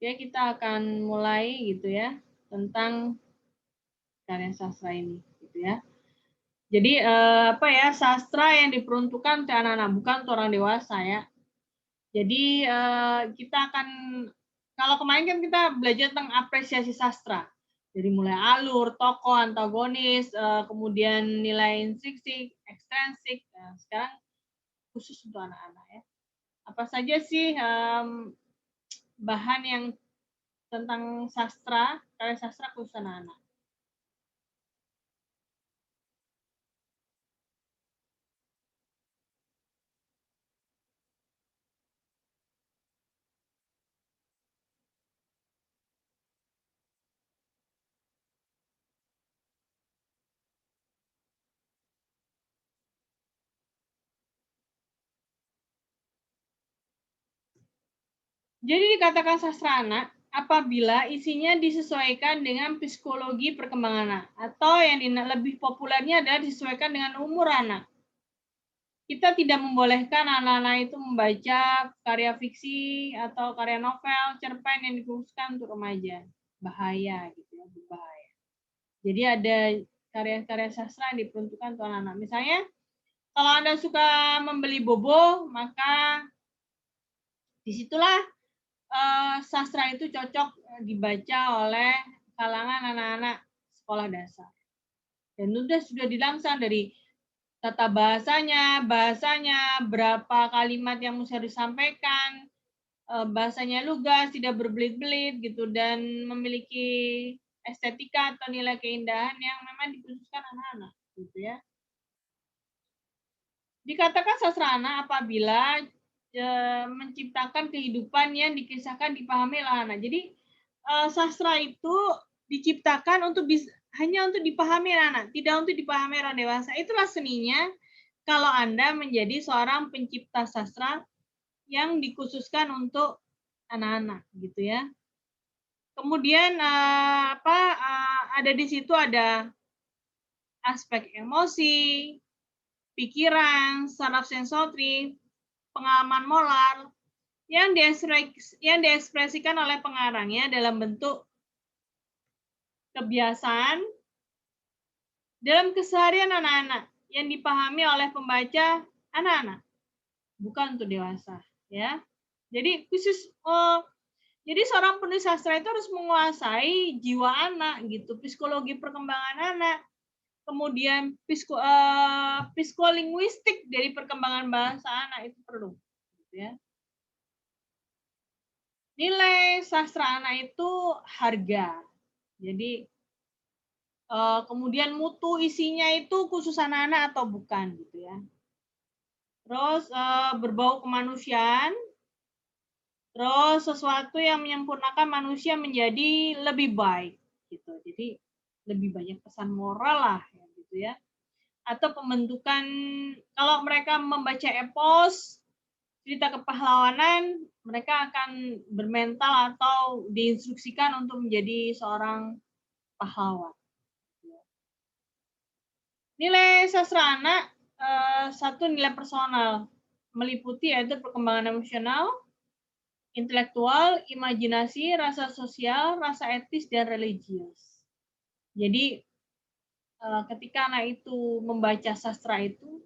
Oke, kita akan mulai gitu ya tentang karya sastra ini, gitu ya. Jadi apa ya, sastra yang diperuntukkan untuk anak-anak, bukan untuk orang dewasa ya. Jadi kita akan, kalau kemarin kan kita belajar tentang apresiasi sastra. Dari mulai alur, tokoh, antagonis, kemudian nilai intrinsik, ekstrinsik. Nah, sekarang khusus untuk anak-anak ya. Apa saja sih bahan yang tentang sastra, karya sastra khusus anak-anak? Jadi dikatakan sastra anak apabila isinya disesuaikan dengan psikologi perkembangan anak, atau yang lebih populernya adalah disesuaikan dengan umur anak. Kita tidak membolehkan anak-anak itu membaca karya fiksi atau karya novel, cerpen yang dikhususkan untuk remaja. Bahaya gitu ya, berbahaya. Jadi ada karya-karya sastra yang diperuntukkan untuk anak-anak. Misalnya, kalau Anda suka membeli bobo, maka disitulah sastra itu cocok dibaca oleh kalangan anak-anak sekolah dasar. Dan sudah dirangsang dari tata bahasanya, berapa kalimat yang mesti disampaikan, bahasanya lugas, tidak berbelit-belit gitu, dan memiliki estetika atau nilai keindahan yang memang dikhususkan anak-anak gitu ya. Dikatakan sastra anak apabila menciptakan kehidupan yang dikisahkan dipahami oleh anak. Jadi sastra itu diciptakan untuk hanya untuk dipahami anak, tidak untuk dipahami orang dewasa. Itulah seninya kalau Anda menjadi seorang pencipta sastra yang dikhususkan untuk anak-anak gitu ya. Kemudian ada di situ ada aspek emosi, pikiran, saraf sensorik, pengalaman moral yang diekspresikan oleh pengarangnya dalam bentuk kebiasaan dalam keseharian anak-anak yang dipahami oleh pembaca anak-anak, bukan untuk dewasa, ya. Jadi jadi seorang penulis sastra itu harus menguasai jiwa anak gitu, psikologi perkembangan anak, kemudian psikolinguistik dari perkembangan bahasa anak itu perlu, gitu ya. Nilai sastra anak itu harga. Jadi kemudian mutu isinya itu khusus anak-anak atau bukan gitu ya. Terus berbau kemanusiaan, terus sesuatu yang menyempurnakan manusia menjadi lebih baik gitu. Jadi lebih banyak pesan moral lah ya, gitu ya. Atau pembentukan, kalau mereka membaca epos, cerita kepahlawanan, mereka akan bermental atau diinstruksikan untuk menjadi seorang pahlawan. Nilai sastra anak, satu nilai personal, meliputi yaitu perkembangan emosional, intelektual, imajinasi, rasa sosial, rasa etis, dan religius. Jadi ketika anak itu membaca sastra itu,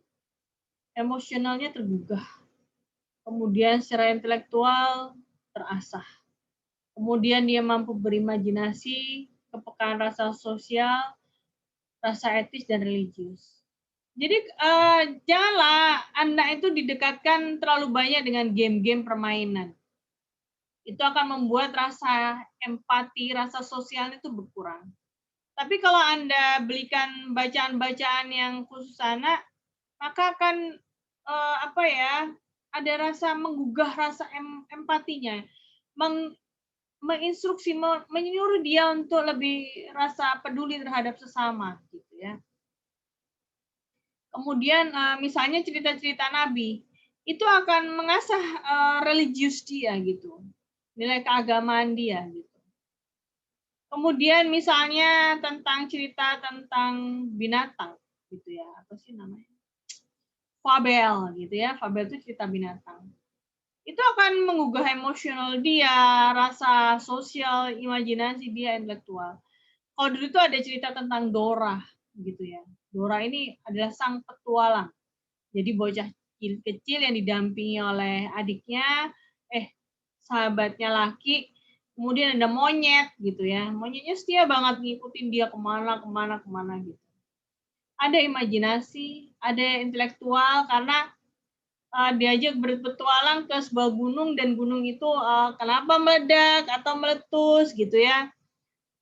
emosionalnya tergugah, kemudian secara intelektual terasah, kemudian dia mampu berimajinasi, kepekaan rasa sosial, rasa etis, dan religius. Jadi janganlah anak itu didekatkan terlalu banyak dengan game-game permainan. Itu akan membuat rasa empati, rasa sosial itu berkurang. Tapi kalau Anda belikan bacaan-bacaan yang khusus anak, maka akan ada rasa menggugah rasa empatinya, menginstruksi, menyuruh dia untuk lebih rasa peduli terhadap sesama, gitu ya. Kemudian misalnya cerita-cerita Nabi, itu akan mengasah religius dia gitu, nilai keagamaan dia gitu. Kemudian misalnya tentang cerita tentang binatang gitu ya, apa sih namanya? Fabel gitu ya, fabel itu cerita binatang. itu akan menggugah emosional dia, rasa sosial, imajinasi dia, intelektual. Kalau dulu itu ada cerita tentang Dora, gitu ya. Dora ini adalah sang petualang. Jadi bocah kecil yang didampingi oleh adiknya, sahabatnya laki, kemudian ada monyet gitu ya. Monyetnya setia banget ngikutin dia kemana, kemana, kemana gitu. Ada imajinasi, ada intelektual karena diajak berpetualang ke sebuah gunung dan gunung itu kenapa meledak atau meletus gitu ya.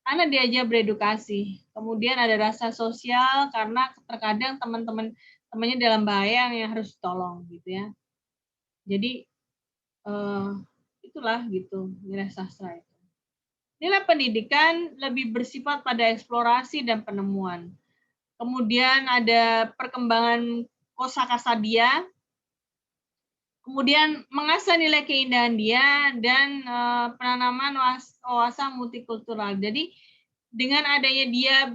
Karena diajak beredukasi. Kemudian ada rasa sosial karena terkadang temannya dalam bahaya yang harus ditolong gitu ya. Jadi itulah gitu nilai sastra itu. Nilai pendidikan lebih bersifat pada eksplorasi dan penemuan. Kemudian ada perkembangan kosakata dia, kemudian mengasah nilai keindahan dia, dan penanaman wawasan multikultural. Jadi dengan adanya dia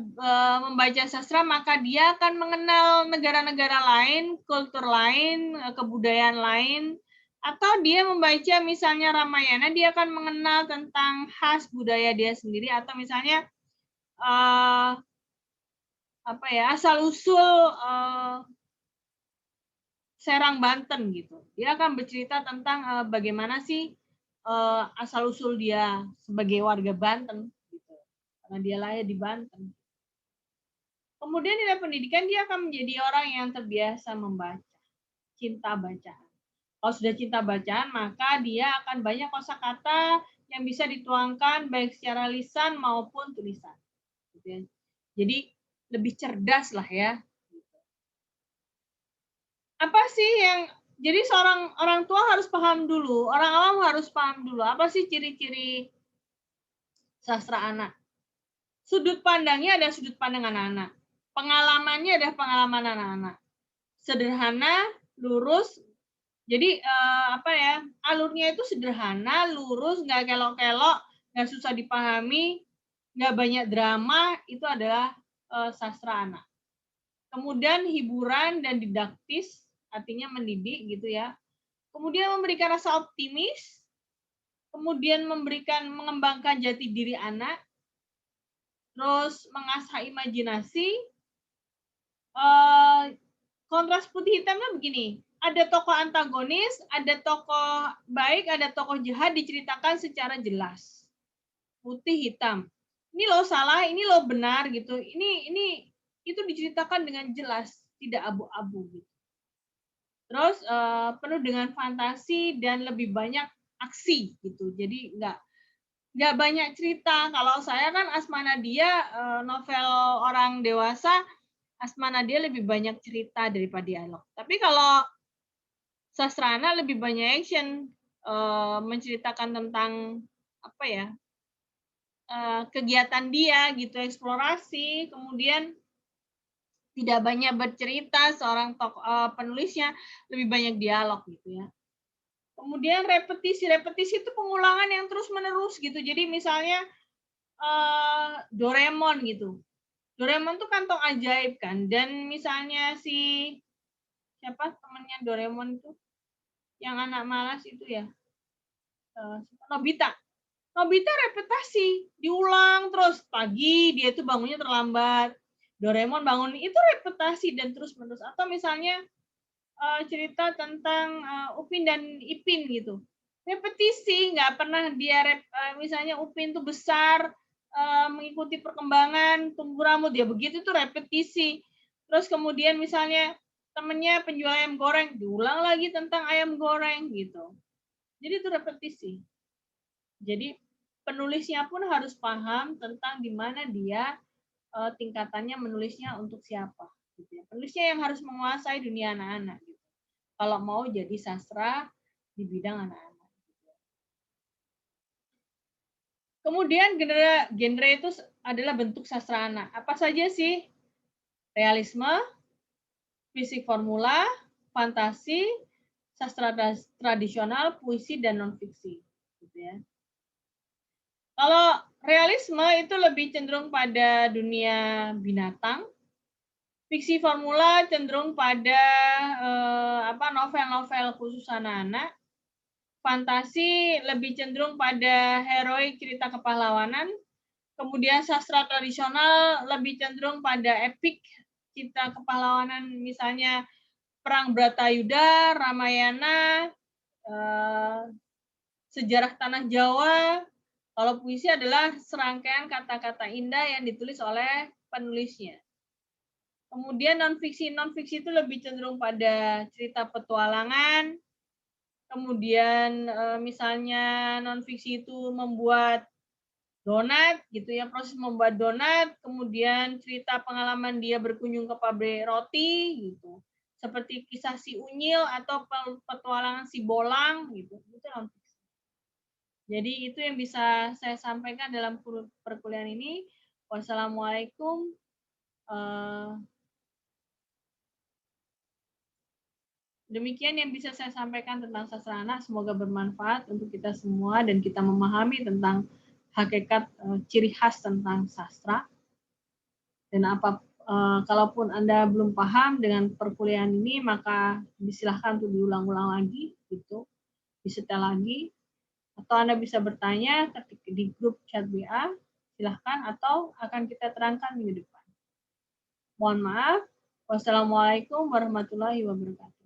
membaca sastra, maka dia akan mengenal negara-negara lain, kultur lain, kebudayaan lain, atau dia membaca misalnya Ramayana, dia akan mengenal tentang khas budaya dia sendiri, atau misalnya asal-usul Serang Banten gitu. Dia akan bercerita tentang bagaimana sih asal-usul dia sebagai warga Banten gitu. Karena dia lahir di Banten. Kemudian nilai pendidikan dia akan menjadi orang yang terbiasa membaca, cinta bacaan. Kalau sudah cinta bacaan, maka dia akan banyak kosakata yang bisa dituangkan baik secara lisan maupun tulisan. Gitu ya. Jadi lebih cerdas lah ya. Apa sih yang jadi seorang orang tua harus paham dulu, orang awam harus paham dulu apa sih ciri-ciri sastra anak. Sudut pandangnya ada sudut pandang anak-anak. Pengalamannya ada pengalaman anak-anak. Sederhana, lurus. Jadi alurnya itu sederhana, lurus, nggak kelok-kelok, nggak susah dipahami, nggak banyak drama, itu adalah sastra anak. Kemudian hiburan dan didaktis, artinya mendidik gitu ya. Kemudian memberikan rasa optimis, kemudian mengembangkan jati diri anak, terus mengasah imajinasi. Kontras putih hitamnya begini, ada tokoh antagonis, ada tokoh baik, ada tokoh jahat diceritakan secara jelas. Putih hitam. Ini lo salah, ini lo benar gitu. Ini itu diceritakan dengan jelas, tidak abu-abu gitu. Terus penuh dengan fantasi dan lebih banyak aksi gitu. Jadi nggak banyak cerita. Kalau saya kan Asmanadia novel orang dewasa, Asmanadia lebih banyak cerita daripada dialog. Tapi kalau Sastrana lebih banyak action, menceritakan tentang kegiatan dia gitu, eksplorasi, kemudian tidak banyak bercerita, seorang penulisnya lebih banyak dialog gitu ya. Kemudian repetisi itu pengulangan yang terus-menerus gitu. Jadi misalnya Doraemon gitu. Doraemon tuh kantong ajaib kan. Dan misalnya siapa temannya Doraemon itu? Yang anak malas itu ya. Nobita. Nobita repetasi, diulang terus. Pagi dia tuh bangunnya terlambat. Doraemon bangun itu repetasi dan terus-menerus. Atau misalnya cerita tentang Upin dan Ipin gitu. Repetisi, nggak pernah dia misalnya Upin tuh besar, mengikuti perkembangan tumbuh rambut dia begitu tuh repetisi. Terus kemudian misalnya temennya penjual ayam goreng, diulang lagi tentang ayam goreng gitu. Jadi itu repetisi. Jadi penulisnya pun harus paham tentang di mana dia tingkatannya menulisnya untuk siapa. Gitu ya. Penulisnya yang harus menguasai dunia anak-anak. Gitu. Kalau mau jadi sastra di bidang anak-anak. Kemudian genre itu adalah bentuk sastra anak. Apa saja sih? Realisme, fisik formula, fantasi, sastra tradisional, puisi, dan non-fiksi. Gitu ya. Kalau realisme itu lebih cenderung pada dunia binatang, fiksi formula cenderung pada novel-novel khusus anak-anak, Fantasi lebih cenderung pada heroik, cerita kepahlawanan. Kemudian sastra tradisional lebih cenderung pada epik, cerita kepahlawanan, misalnya Perang Bratayuda, Ramayana, Sejarah Tanah Jawa. Kalau puisi adalah serangkaian kata-kata indah yang ditulis oleh penulisnya. Kemudian non-fiksi itu lebih cenderung pada cerita petualangan. Kemudian misalnya non-fiksi itu membuat donat gitu ya, proses membuat donat, kemudian cerita pengalaman dia berkunjung ke pabrik roti gitu. Seperti kisah si Unyil atau petualangan si Bolang gitu. Itu non-fiksi. Jadi itu yang bisa saya sampaikan dalam perkuliahan ini. Wassalamualaikum. Demikian yang bisa saya sampaikan tentang sastra anak. Semoga bermanfaat untuk kita semua dan kita memahami tentang hakikat ciri khas tentang sastra. Dan kalaupun Anda belum paham dengan perkuliahan ini, maka disilahkan untuk diulang-ulang lagi, gitu, disetel lagi, atau Anda bisa bertanya ketika di grup chat WA, silahkan, atau akan kita terangkan minggu depan. Mohon maaf. Wassalamualaikum warahmatullahi wabarakatuh.